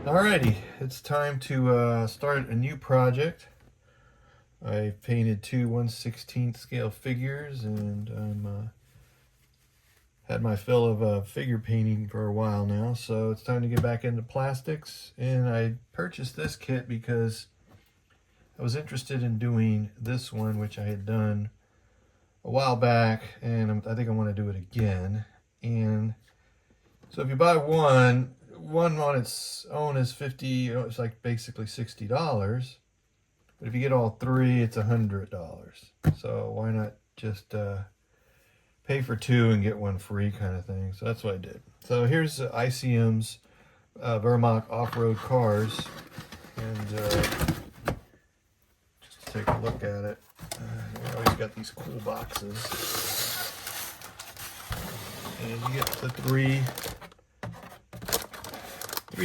Alrighty, it's time to start a new project. I painted two 1/16 scale figures, and I'm had my fill of figure painting for a while now, so it's time to get back into plastics. And I purchased this kit because I was interested in doing this one, which I had done a while back, and I think I want to do it again. And so if you buy one on its own is 50, it's like basically $60. But if you get all three, it's $100. So why not just pay for two and get one free kind of thing? So that's what I did. So here's ICM's Vermont off-road cars, and just to take a look at it, you always got these cool boxes, and you get the three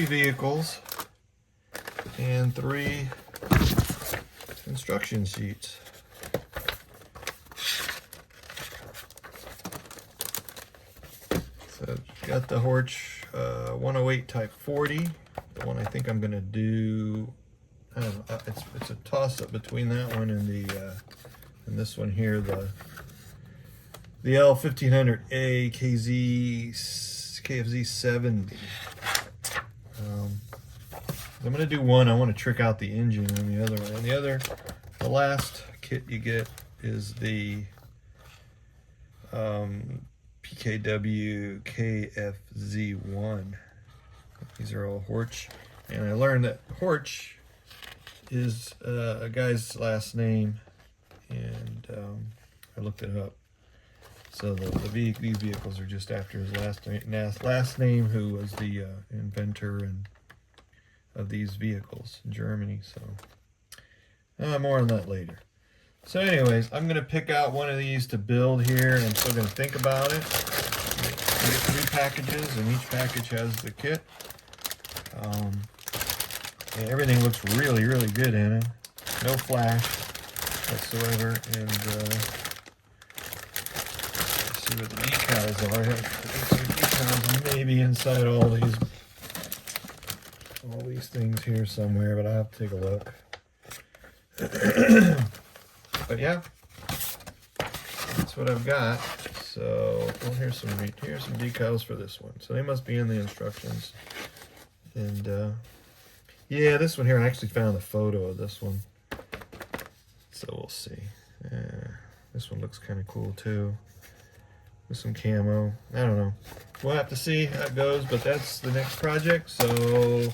vehicles and three instruction sheets. So got the Horch 108 Type 40, the one I think I'm gonna do. I don't know, it's a toss-up between that one and and this one here, the L1500A KFZ 70. I'm going to do one. I want to trick out the engine on the other one. And the last kit you get is the PKW KFZ1. These are all Horch. And I learned that Horch is a guy's last name, and I looked it up. So these vehicles are just after his last name, who was the inventor of these vehicles in Germany. So more on that later. So anyways, I'm going to pick out one of these to build here, and I'm still going to think about it. We get 3 packages, and each package has the kit. And everything looks really, really good in it. No flash whatsoever. And see what the decals are. I have some decals maybe inside all these things here somewhere, but I'll have to take a look. But yeah, that's what I've got. So well, here's some decals for this one. So they must be in the instructions. And yeah, this one here, I actually found a photo of this one. So we'll see. This one looks kind of cool too, with some camo. I don't know. We'll have to see how it goes, but that's the next project. So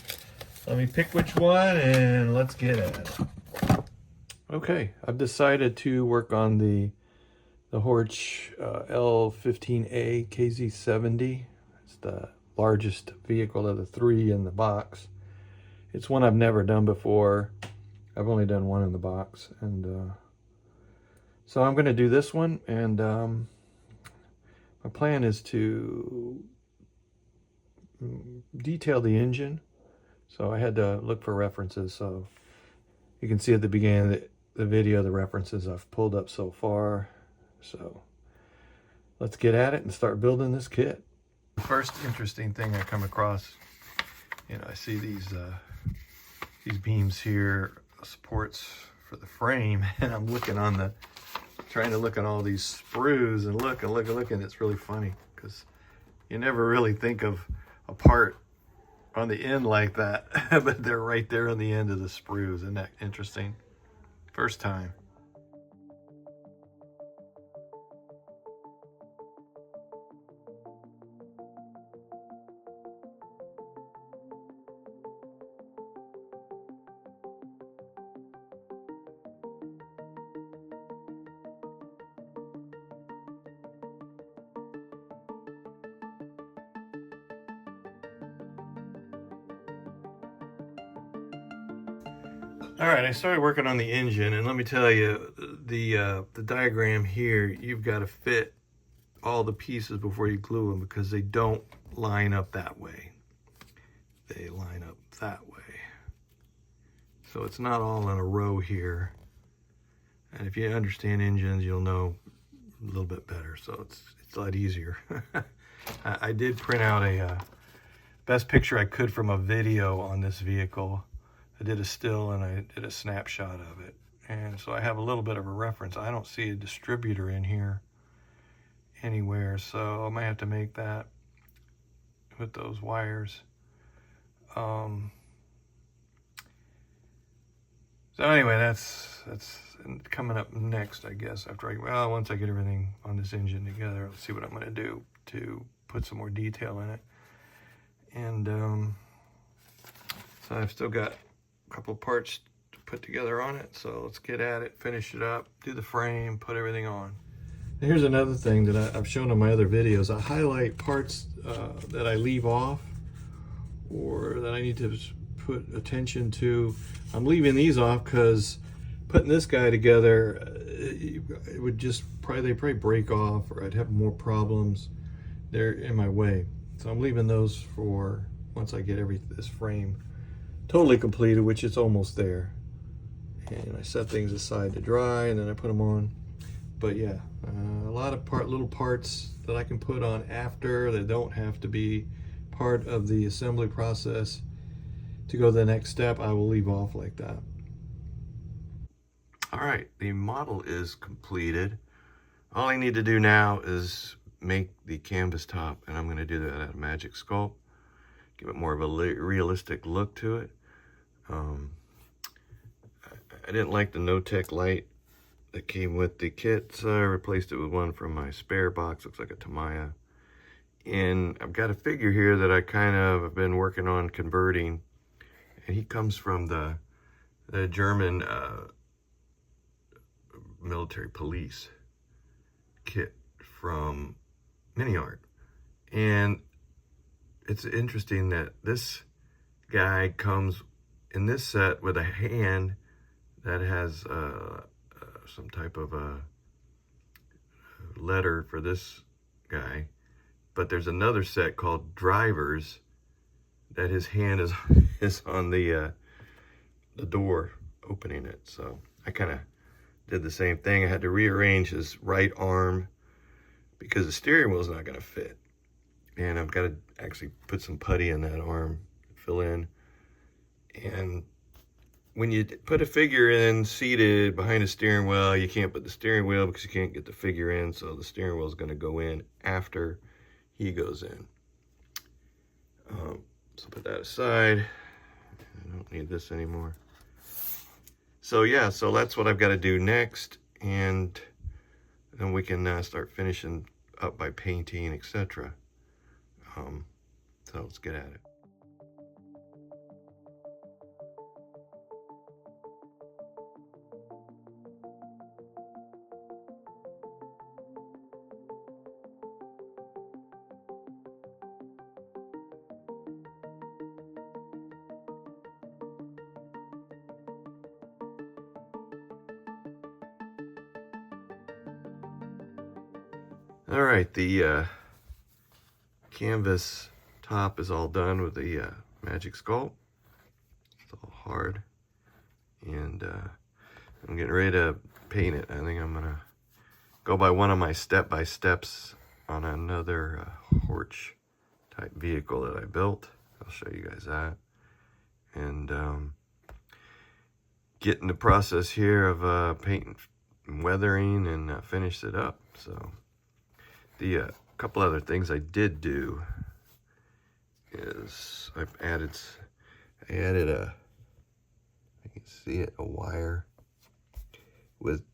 let me pick which one and let's get at it. Okay, I've decided to work on the Horch L15A KZ70. It's the largest vehicle of the 3 in the box. It's one I've never done before. I've only done one in the box, and so I'm going to do this one. And my plan is to detail the engine. So I had to look for references. So you can see at the beginning of the video the references I've pulled up so far. So let's get at it and start building this kit. The first interesting thing I come across, I see these beams here, supports for the frame, and I'm looking trying to look at all these sprues and look, and it's really funny because you never really think of a part on the end like that, but they're right there on the end of the sprues. Isn't that interesting? First time. All right, I started working on the engine, and let me tell you, the diagram here, you've got to fit all the pieces before you glue them, because they don't line up that way. They line up that way. So it's not all in a row here. And if you understand engines, you'll know a little bit better. So it's a lot easier. I did print out best picture I could from a video on this vehicle. I did a still and I did a snapshot of it. And so I have a little bit of a reference. I don't see a distributor in here anywhere, so I might have to make that with those wires. So anyway, that's coming up next, I guess. Once I get everything on this engine together, let's see what I'm going to do to put some more detail in it. And so I've still got a couple parts to put together on it. So let's get at it, finish it up, do the frame, put everything on. And here's another thing that I've shown on my other videos. I highlight parts that I leave off or that I need to put attention to. I'm leaving these off because putting this guy together, it would just they'd probably break off, or I'd have more problems. They're in my way. So I'm leaving those for once I get this frame totally completed, which it's almost there. And I set things aside to dry, and then I put them on. But yeah, a lot of little parts that I can put on after that don't have to be part of the assembly process to go to the next step. I will leave off like that. All right, the model is completed. All I need to do now is make the canvas top, and I'm going to do that at a Magic Sculpt, give it more of a realistic look to it. I didn't like the No-Tech light that came with the kit, so I replaced it with one from my spare box. Looks like a Tamiya. And I've got a figure here that I kind of have been working on converting, and he comes from the German military police kit from Mini Art. And it's interesting that this guy comes in this set with a hand that has some type of a letter for this guy, but there's another set called Drivers that his hand is on the door opening it. So I kind of did the same thing. I had to rearrange his right arm because the steering wheel's not going to fit, and I've got to actually put some putty in that arm, fill in. And when you put a figure in seated behind a steering wheel, you can't put the steering wheel because you can't get the figure in, so the steering wheel is going to go in after he goes in. So put that aside. I don't need this anymore. So yeah, so that's what I've got to do next, and then we can start finishing up by painting, etc. So let's get at it. All right, the canvas top is all done with the Magic Sculpt. It's all hard, and I'm getting ready to paint it. I think I'm gonna go by one of my step-by-steps on another Horch type vehicle that I built. I'll show you guys that, and get in the process here of painting and weathering and finish it up. So the couple other things I did do is I added a, you can see it, a wire with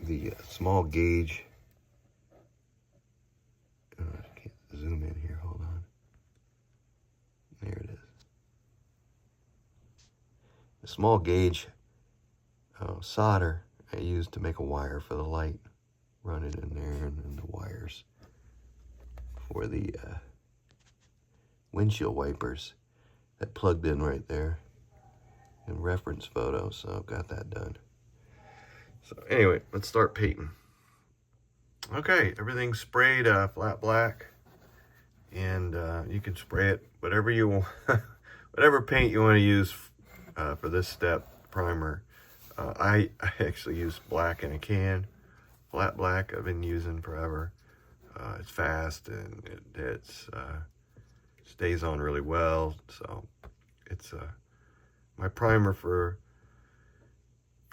the small gauge. I can't zoom in here, hold on. There it is. The small gauge solder I used to make a wire for the light. Run it in there, and then the wires for the windshield wipers that plugged in right there, and reference photo, so I've got that done. So anyway, let's start painting. Okay, everything's sprayed flat black, and you can spray it whatever you want, whatever paint you want to use for this step. Primer, I actually use black in a can. Flat black I've been using forever. It's fast and it's stays on really well. So it's my primer for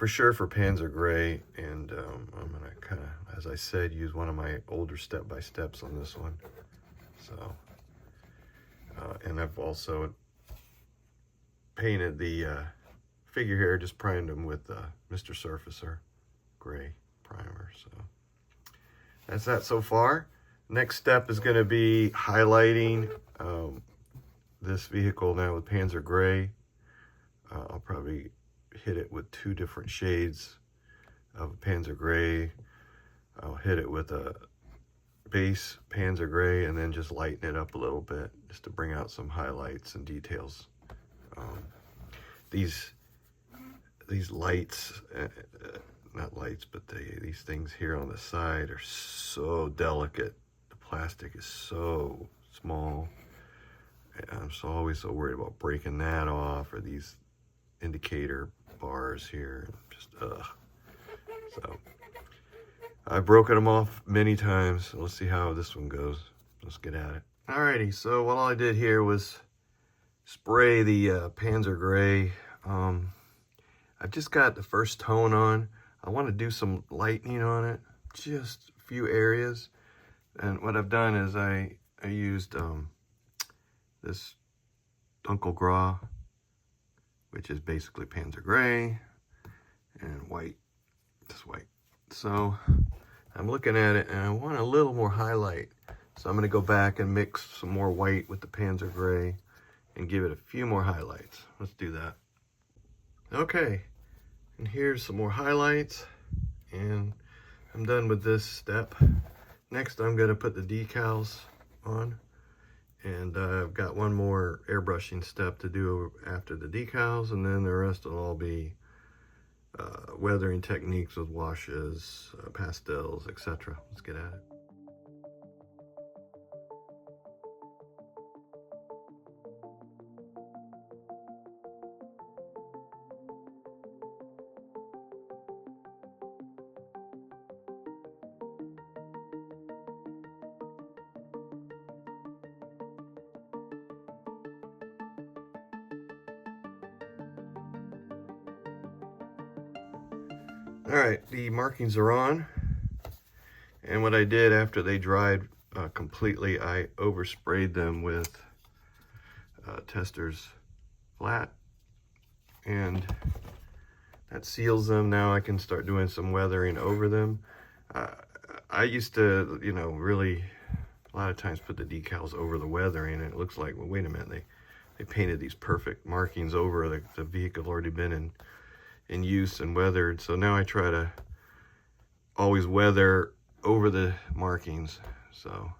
sure for Panzer Gray, and I'm gonna kind of, as I said, use one of my older step-by-steps on this one. So, and I've also painted the figure here, just primed them with Mr. Surfacer Gray primer. So that's that so far. Next step is going to be highlighting this vehicle now with Panzer Gray. I'll probably hit it with 2 different shades of Panzer Gray. I'll hit it with a base Panzer Gray and then just lighten it up a little bit just to bring out some highlights and details. These lights, not lights, but these things here on the side are so delicate. The plastic is so small. I'm always so worried about breaking that off, or these indicator bars here. Just so I've broken them off many times. So let's see how this one goes. Let's get at it. Alrighty, so what all I did here was spray the Panzer Gray. I've just got the first tone on. I want to do some lightening on it, just a few areas. And what I've done is I used this Dunkelgrau, which is basically Panzer Gray, and white, just white. So I'm looking at it and I want a little more highlight. So I'm going to go back and mix some more white with the Panzer Gray and give it a few more highlights. Let's do that. Okay, and here's some more highlights, and I'm done with this step. Next, I'm going to put the decals on, and I've got one more airbrushing step to do after the decals, and then the rest will all be weathering techniques with washes, pastels, etc. Let's get at it. All right, the markings are on, and what I did after they dried completely, I oversprayed them with Tester's Flat, and that seals them. Now I can start doing some weathering over them. I used to, you know, really a lot of times put the decals over the weathering, and it looks like, well, wait a minute, they painted these perfect markings over the vehicle already been in use and weathered. So now I try to always weather over the markings. So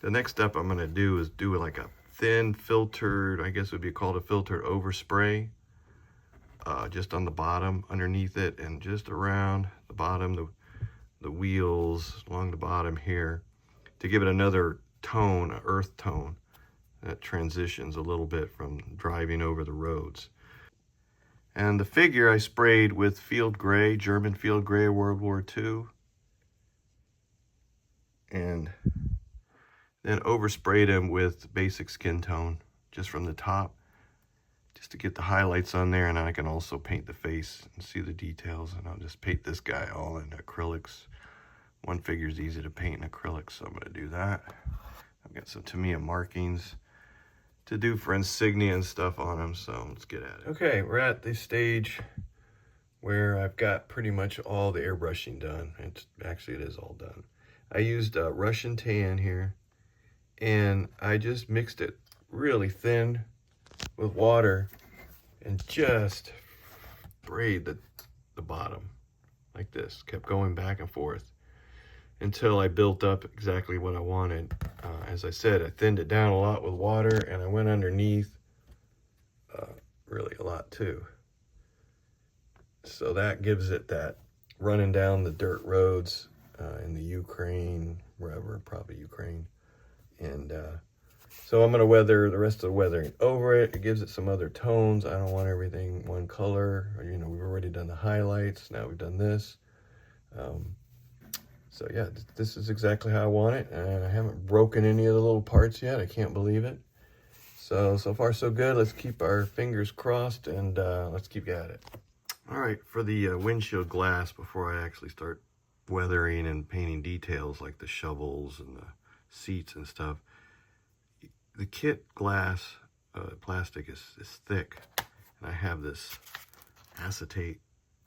the next step I'm going to do is do like a thin filtered, I guess it would be called a filtered overspray, just on the bottom underneath it, and just around the bottom, the wheels along the bottom here, to give it another tone, an earth tone that transitions a little bit from driving over the roads. And the figure I sprayed with field gray, German field gray of World War II. And then oversprayed him with basic skin tone, just from the top, just to get the highlights on there. And I can also paint the face and see the details. And I'll just paint this guy all in acrylics. One figure is easy to paint in acrylics, so I'm going to do that. I've got some Tamiya markings to do for insignia and stuff on them, so let's get at it. Okay, we're at the stage where I've got pretty much all the airbrushing done. Actually, it is all done. I used Russian tan here, and I just mixed it really thin with water and just sprayed the bottom like this. Kept going back and forth until I built up exactly what I wanted. As I said, I thinned it down a lot with water, and I went underneath really a lot too. So that gives it that running down the dirt roads in the Ukraine, wherever, probably Ukraine. And so I'm going to weather the rest of the weathering over it. It gives it some other tones. I don't want everything one color. You know, we've already done the highlights. Now we've done this. So yeah, this is exactly how I want it, and I haven't broken any of the little parts yet. I can't believe it. So far so good. Let's keep our fingers crossed and let's keep at it. All right, for the windshield glass, before I actually start weathering and painting details like the shovels and the seats and stuff, the kit glass plastic is thick, and I have this acetate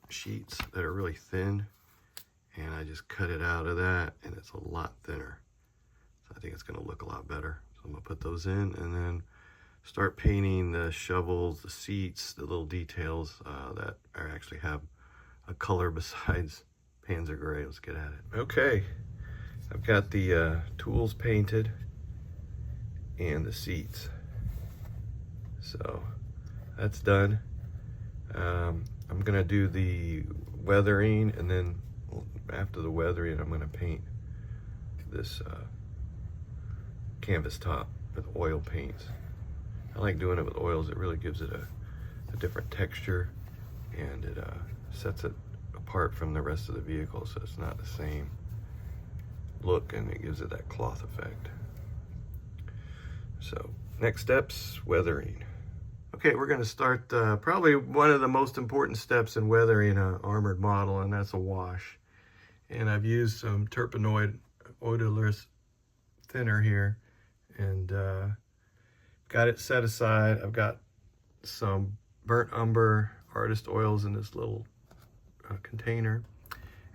sheets that are really thin, and I just cut it out of that, and it's a lot thinner. So I think it's going to look a lot better. So I'm going to put those in and then start painting the shovels, the seats, the little details that I actually have a color besides Panzer Gray. Let's get at it. Okay, I've got the tools painted and the seats. So that's done. I'm gonna do the weathering, and then after the weathering, I'm gonna paint this canvas top with oil paints. I like doing it with oils. It really gives it a different texture, and it sets it apart from the rest of the vehicle, so it's not the same look, and it gives it that cloth effect. So next steps, weathering. Okay, we're going to start probably one of the most important steps in weathering an armored model, and that's a wash. And I've used some Turpenoid odorless thinner here, and got it set aside. I've got some burnt umber artist oils in this little container,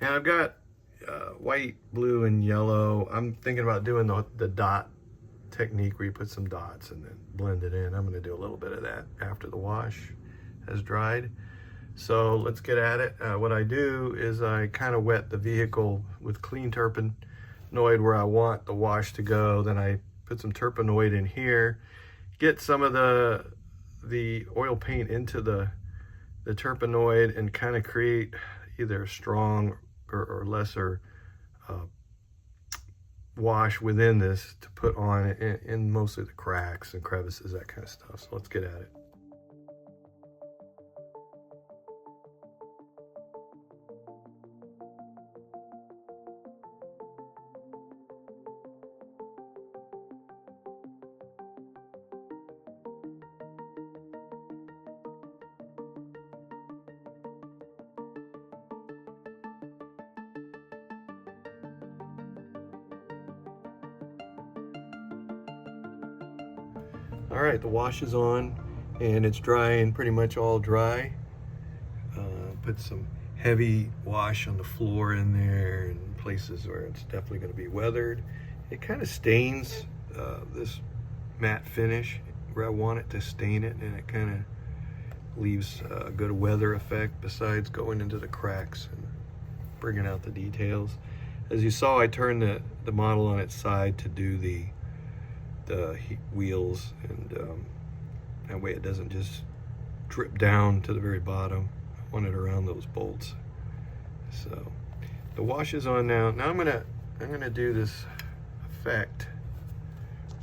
and I've got white, blue, and yellow. I'm thinking about doing the dot technique where you put some dots and then blend it in. I'm going to do a little bit of that after the wash has dried. So let's get at it. What I do is I kind of wet the vehicle with clean Turpenoid where I want the wash to go. Then I put some Turpenoid in here, get some of the oil paint into the Turpenoid, and kind of create either a strong or lesser wash within this to put on in mostly the cracks and crevices, that kind of stuff. So let's get at it. All right, the wash is on and it's drying, pretty much all dry. Put some heavy wash on the floor in there and places where it's definitely going to be weathered. It kind of stains this matte finish where I want it to stain it, and it kind of leaves a good weather effect besides going into the cracks and bringing out the details. As you saw, I turned the model on its side to do the wheels, and that way it doesn't just drip down to the very bottom. I want it around those bolts. So the wash is on now. Now I'm gonna do this effect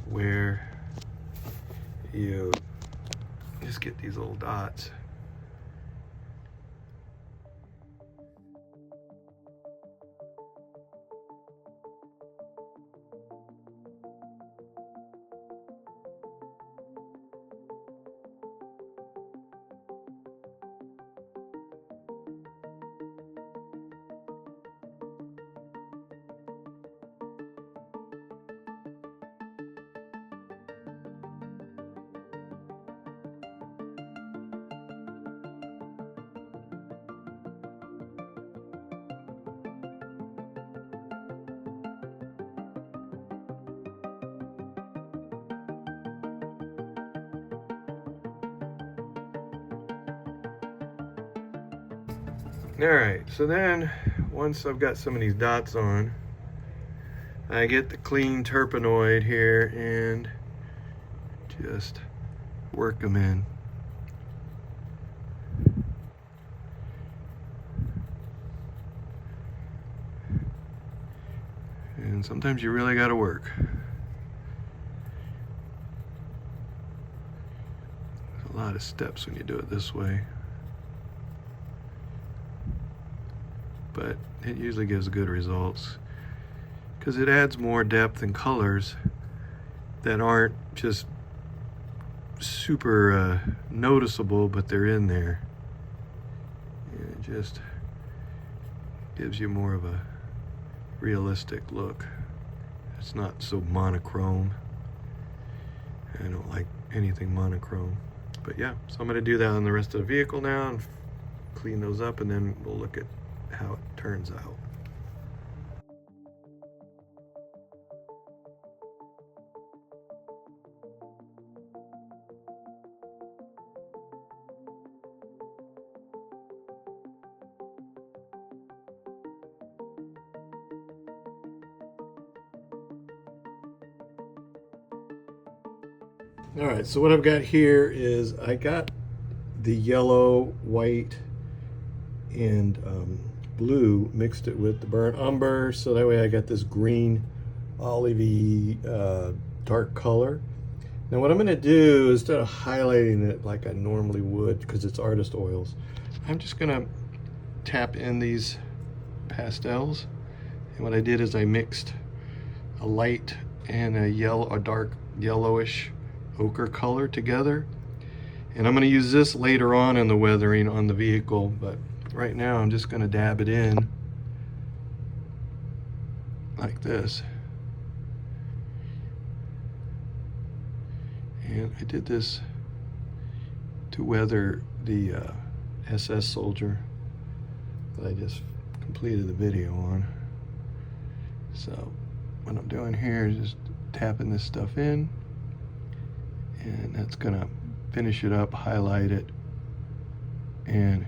where you just get these little dots. All right, so then once I've got some of these dots on, I get the clean Turpenoid here and just work them in. And sometimes you really got to work. There's a lot of steps when you do it this way, but it usually gives good results because it adds more depth and colors that aren't just super noticeable, but they're in there. And it just gives you more of a realistic look. It's not so monochrome. I don't like anything monochrome. But yeah, so I'm going to do that on the rest of the vehicle now and clean those up, and then we'll look at how it turns out. All right, so what I've got here is I got the yellow, white, and blue, mixed it with the burnt umber, so that way I got this green, olivey, dark color. Now what I'm gonna do, instead of highlighting it like I normally would, because it's artist oils, I'm just gonna tap in these pastels. And what I did is I mixed a light and a dark yellowish ochre color together, and I'm going to use this later on in the weathering on the vehicle, but right now I'm just going to dab it in like this. And I did this to weather the SS Soldier that I just completed the video on. So what I'm doing here is just tapping this stuff in, and that's gonna finish it up, highlight it, and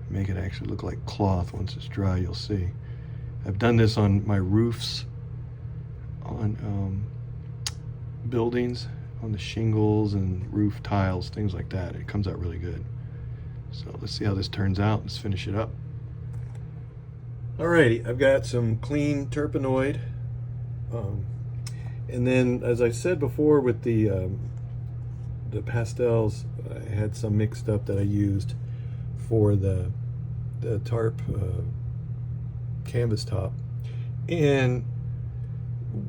make it actually look like cloth. Once it's dry, you'll see. I've done this on my roofs, on buildings, on the shingles and roof tiles, things like that. It comes out really good. So let's see how this turns out. Let's finish it up. Alrighty, I've got some clean Turpenoid, and then, as I said before, with the pastels, I had some mixed up that I used for the tarp canvas top. And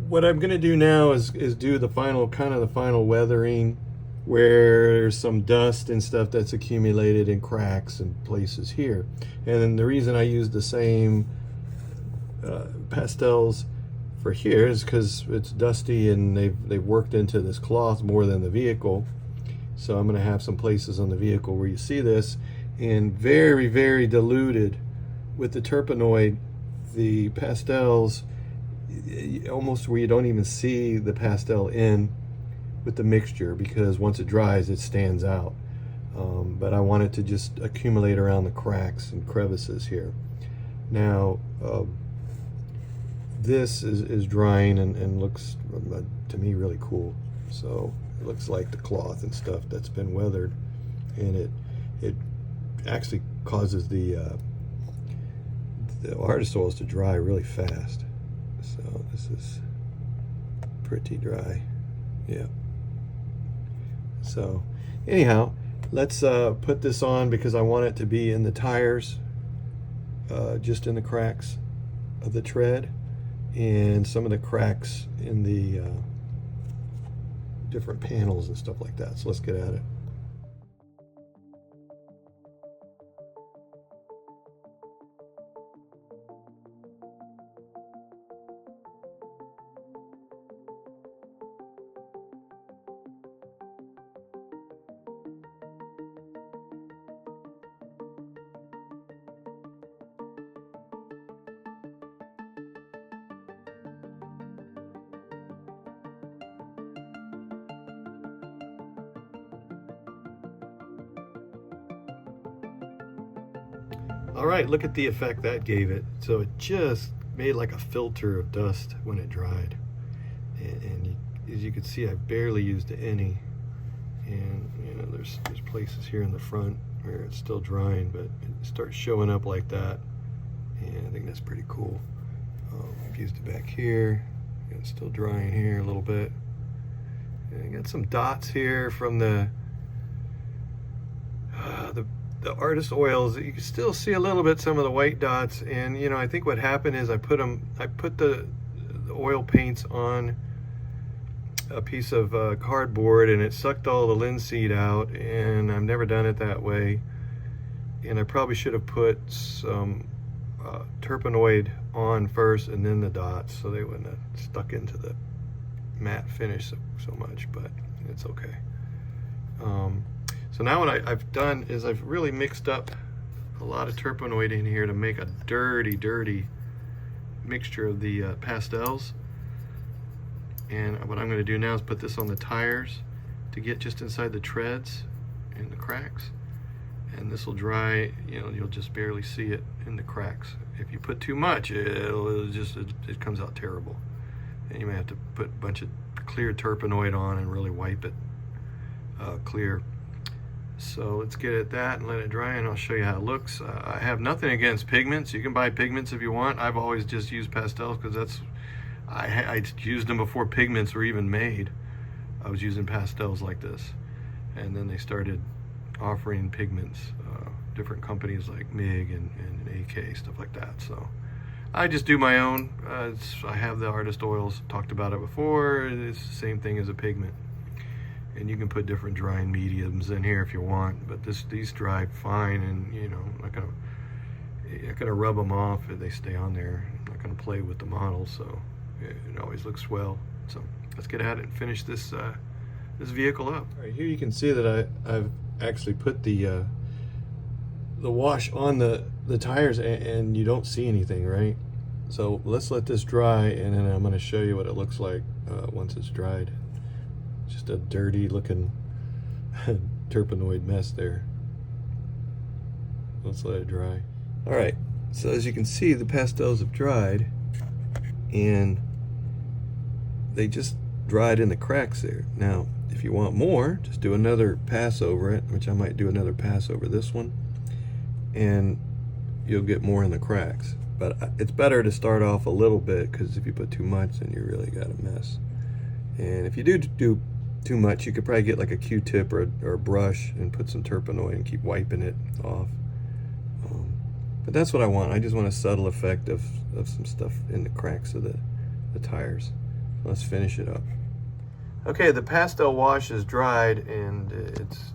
what I'm going to do now is do the final weathering, where there's some dust and stuff that's accumulated in cracks and places here. And then the reason I use the same pastels for here is because it's dusty and they've worked into this cloth more than the vehicle. So I'm going to have some places on the vehicle where you see this, and very, very diluted with the Turpenoid, the pastels, almost where you don't even see the pastel in with the mixture, because once it dries it stands out. But I want it to just accumulate around the cracks and crevices here. Now this is drying and looks to me really cool. So it looks like the cloth and stuff that's been weathered, and it actually causes the artist oils to dry really fast. So this is pretty dry. Yeah. So anyhow, let's put this on, because I want it to be in the tires, just in the cracks of the tread and some of the cracks in the different panels and stuff like that. So let's get at it. All right, look at the effect that gave it. So it just made like a filter of dust when it dried. And as you can see, I barely used any. And you know, there's places here in the front where it's still drying, but it starts showing up like that. And I think that's pretty cool. I've used it back here. It's still drying here a little bit. And I got some dots here from the artist oils. You can still see a little bit some of the white dots, and you know, I think what happened is I put the oil paints on a piece of cardboard and it sucked all the linseed out, and I've never done it that way. And I probably should have put some turpenoid on first and then the dots, so they wouldn't have stuck into the matte finish so much, but it's okay. So now what I've done is I've really mixed up a lot of turpenoid in here to make a dirty mixture of the pastels. And what I'm going to do now is put this on the tires to get just inside the treads and the cracks. And this will dry, you know, you'll just barely see it in the cracks. If you put too much, it comes out terrible. And you may have to put a bunch of clear turpenoid on and really wipe it clear. So let's get at that and let it dry, and I'll show you how it looks. I have nothing against pigments. You can buy pigments if you want. I've always just used pastels because that's, I used them before pigments were even made. I was using pastels like this, and then they started offering pigments, different companies like MIG and AK, stuff like that. So I just do my own. I have the artist oils, talked about it before. It's the same thing as a pigment, and you can put different drying mediums in here if you want, but these dry fine, and you know, I'm not gonna rub them off if they stay on there. I'm not gonna play with the model, so it always looks well. So let's get at it and finish this this vehicle up. All right, here you can see that I've actually put the wash on the tires, and you don't see anything, right? So let's let this dry, and then I'm going to show you what it looks like once it's dried. Just a dirty looking turpenoid mess there. Let's let it dry. All right, so as you can see, the pastels have dried, and they just dried in the cracks there. Now, if you want more, just do another pass over it, which I might do another pass over this one, and you'll get more in the cracks. But it's better to start off a little bit, because if you put too much, then you really got a mess. And if you do too much, you could probably get like a Q-tip or a brush and put some turpenoid and keep wiping it off. But that's what I want. I just want a subtle effect of some stuff in the cracks of the tires. Let's finish it up. Okay, the pastel wash is dried, and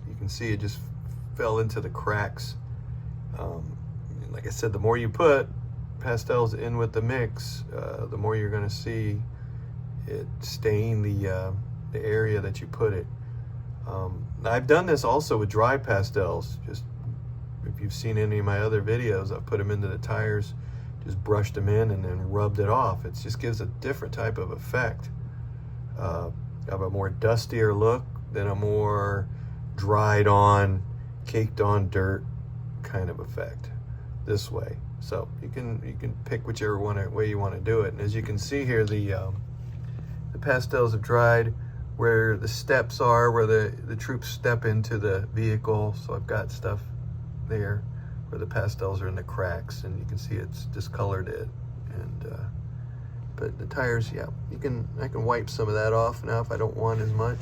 you can see it just fell into the cracks. Like I said, the more you put pastels in with the mix, the more you're going to see it stain the area that you put it. I've done this also with dry pastels. Just if you've seen any of my other videos, I've put them into the tires, just brushed them in and then rubbed it off. It just gives a different type of effect, of a more dustier look than a more dried on, caked on dirt kind of effect this way. So you can pick whichever way you want to do it. And as you can see here, the pastels have dried where the steps are, where the troops step into the vehicle. So I've got stuff there where the pastels are in the cracks, and you can see it's discolored it. And but the tires, yeah, I can wipe some of that off now if I don't want as much.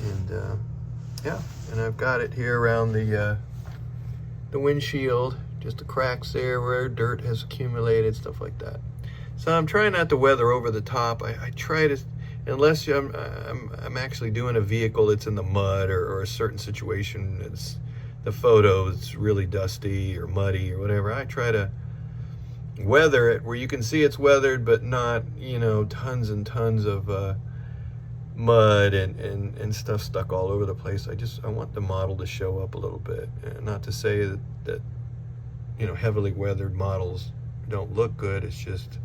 And yeah, and I've got it here around the windshield, just the cracks there where dirt has accumulated, stuff like that. So I'm trying not to weather over the top. I try to, unless I'm actually doing a vehicle that's in the mud, or a certain situation that's, the photo is really dusty or muddy or whatever, I try to weather it where you can see it's weathered, but not, you know, tons and tons of mud and stuff stuck all over the place. I want the model to show up a little bit. Not to say that you know, heavily weathered models don't look good. It's just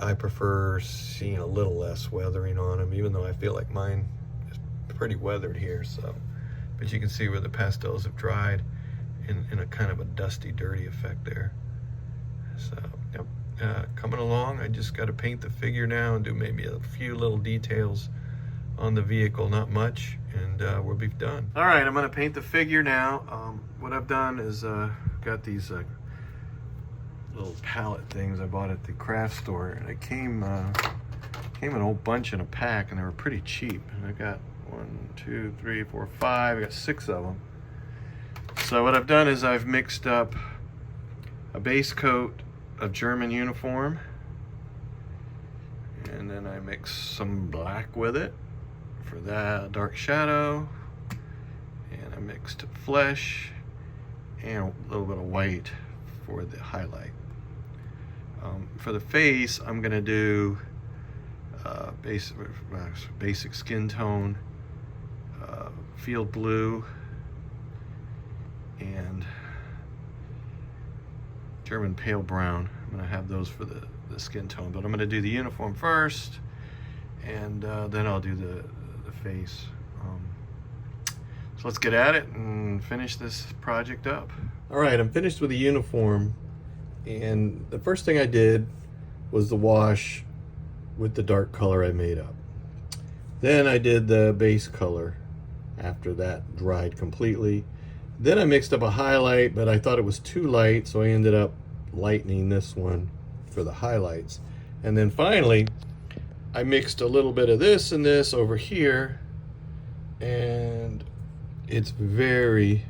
I prefer seeing a little less weathering on them, even though I feel like mine is pretty weathered here. So, but you can see where the pastels have dried in a kind of a dusty, dirty effect there. So, yep, coming along. I just got to paint the figure now and do maybe a few little details on the vehicle, not much, and we'll be done. All right, I'm going to paint the figure now. What I've done is got these little palette things I bought at the craft store, and it came a whole bunch in a pack, and they were pretty cheap. And I got 1, 2, 3, 4, 5. I got 6 of them. So what I've done is I've mixed up a base coat of German uniform, And then I mix some black with it for that dark shadow. And I mixed flesh and a little bit of white for the highlight. For the face, I'm gonna do basic skin tone, field blue, and German pale brown. I'm gonna have those for the skin tone, but I'm gonna do the uniform first, and then I'll do the face. So let's get at it and finish this project up. All right, I'm finished with the uniform, and the first thing I did was the wash with the dark color I made up. Then I did the base color after that dried completely. Then I mixed up a highlight, but I thought it was too light, so I ended up lightening this one for the highlights. And then finally, I mixed a little bit of this and this over here, and it's very,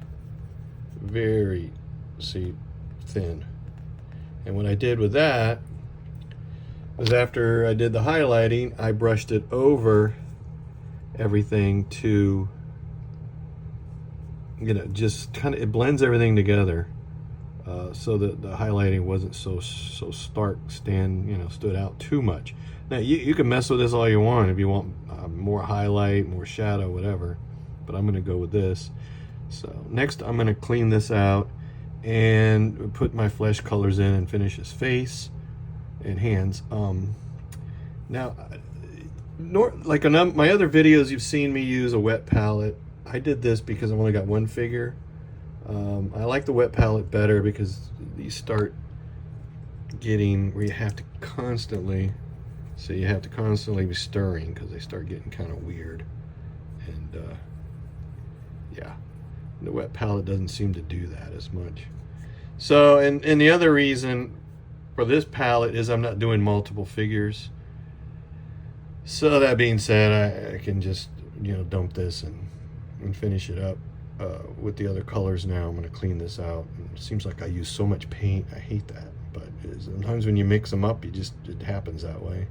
very, see, thin. And what I did with that was, after I did the highlighting, I brushed it over everything to, you know, just kind of, it blends everything together, so that the highlighting wasn't so stark, stood out too much. Now you can mess with this all you want if you want more highlight, more shadow, whatever, but I'm gonna go with this. So next I'm gonna clean this out and put my flesh colors in and finish his face and hands. Now, like my other videos, you've seen me use a wet palette. I did this because I've only got one figure. I like the wet palette better because you start getting where you have to constantly, so you have to constantly be stirring because they start getting kind of weird. And yeah, the wet palette doesn't seem to do that as much. So, and the other reason for this palette is I'm not doing multiple figures. So that being said, I can just, dump this and finish it up with the other colors. Now I'm going to clean this out. It seems like I use so much paint. I hate that, but sometimes when you mix them up, it happens that way.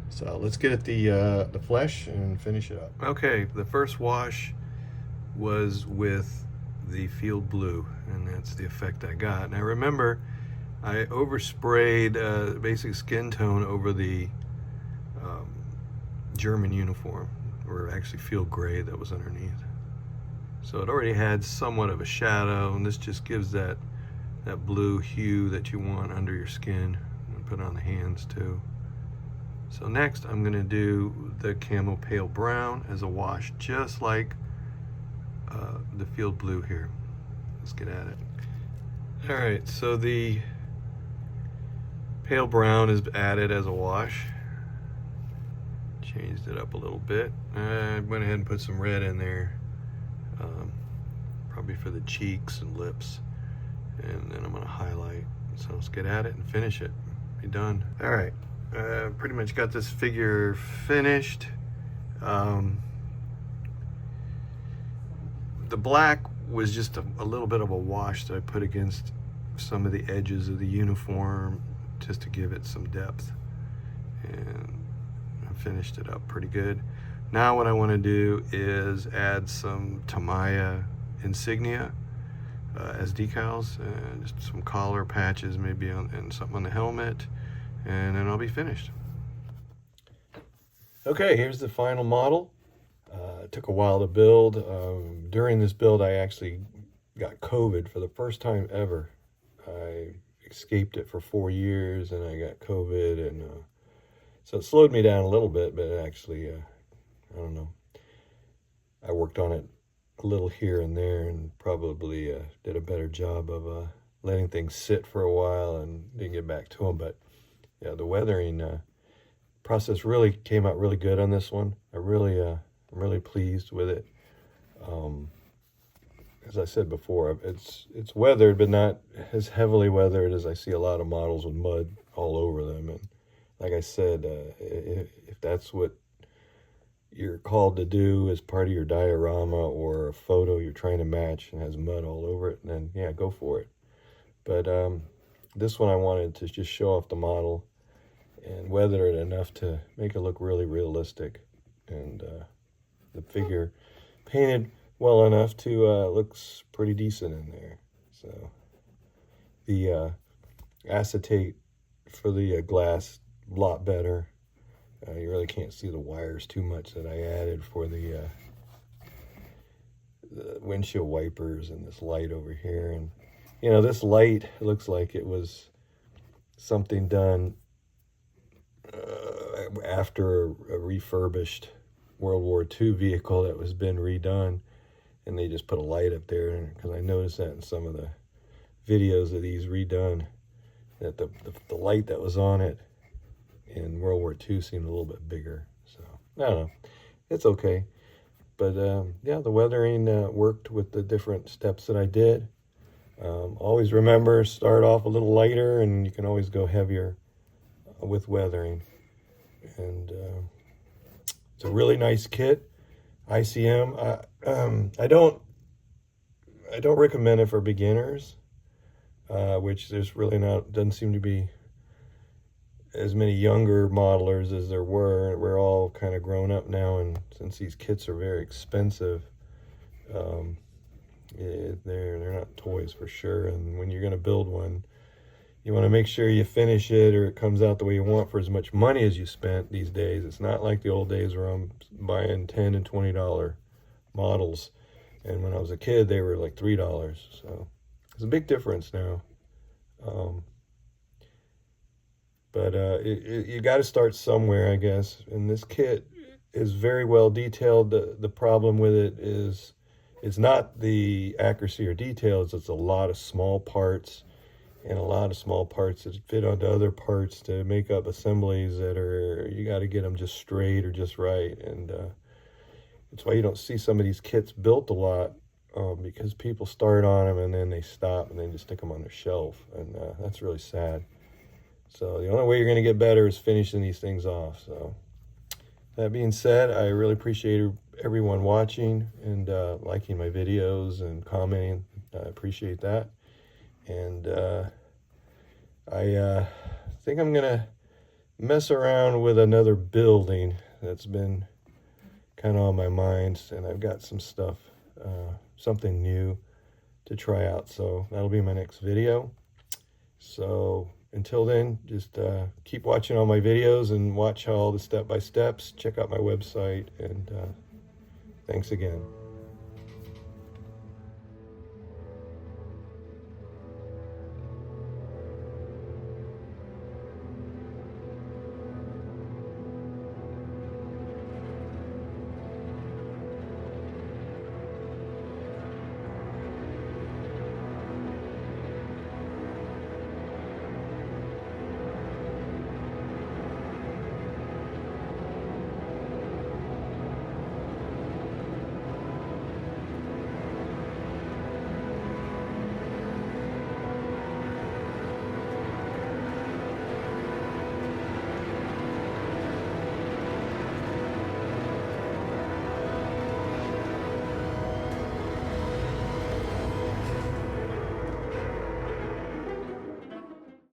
So let's get at the flesh and finish it up. Okay, the first wash was with the field blue, and that's the effect I got. Now remember, I oversprayed basic skin tone over the German uniform, or actually field gray that was underneath. So it already had somewhat of a shadow, and this just gives that blue hue that you want under your skin. I'm gonna put it on the hands too. So next I'm gonna do the camo pale brown as a wash, just like the field blue here. Let's get at it. All right, so the pale brown is added as a wash. Changed it up a little bit. I went ahead and put some red in there, probably for the cheeks and lips, and then I'm gonna highlight. So let's get at it and finish it. Be done. All right, pretty much got this figure finished. The black was just a little bit of a wash that I put against some of the edges of the uniform just to give it some depth, and I finished it up pretty good. Now what I want to do is add some Tamiya insignia as decals, and just some collar patches maybe and something on the helmet, and then I'll be finished. Okay, here's the final model. It took a while to build. During this build, I actually got COVID for the first time ever. I escaped it for 4 years, and I got COVID, and so it slowed me down a little bit, but actually, I don't know. I worked on it a little here and there, and probably did a better job of letting things sit for a while and didn't get back to them. But yeah, the weathering process really came out really good on this one. I'm really pleased with it. As I said before, it's weathered, but not as heavily weathered as I see a lot of models with mud all over them. And like I said, if that's what you're called to do as part of your diorama or a photo you're trying to match and has mud all over it, then yeah, go for it. But this one I wanted to just show off the model and weather it enough to make it look really realistic. And the figure painted well enough to looks pretty decent in there. So the acetate for the glass, a lot better. You really can't see the wires too much that I added for the windshield wipers and this light over here. And you know, this light looks like it was something done after a refurbished World War II vehicle that was been redone, and they just put a light up there. Because I noticed that in some of the videos of these redone, that the light that was on it in World War II seemed a little bit bigger. So I don't know, it's okay. But yeah, the weathering worked with the different steps that I did. Always remember, start off a little lighter, and you can always go heavier with weathering. And it's a really nice kit. ICM. I don't recommend it for beginners, which there's really doesn't seem to be as many younger modelers as there were. We're all kind of grown up now, and since these kits are very expensive, they're not toys for sure. And when you're going to build one, you want to make sure you finish it or it comes out the way you want for as much money as you spent these days. It's not like the old days where I'm buying $10 and $20 models, and when I was a kid they were like $3. So there's a big difference now. But you got to start somewhere, I guess. And this kit is very well detailed. The problem with it is it's not the accuracy or details. It's a lot of small parts, and a lot of small parts that fit onto other parts to make up assemblies that are, you got to get them just straight or just right. And that's why you don't see some of these kits built a lot, because people start on them and then they stop and then just stick them on their shelf. And that's really sad. So the only way you're going to get better is finishing these things off. So that being said, I really appreciate everyone watching and liking my videos and commenting. I appreciate that. And I think I'm going to mess around with another building that's been kind of on my mind. And I've got some stuff, something new to try out. So that'll be my next video. So until then, just keep watching all my videos and watch all the step-by-steps. Check out my website, and thanks again.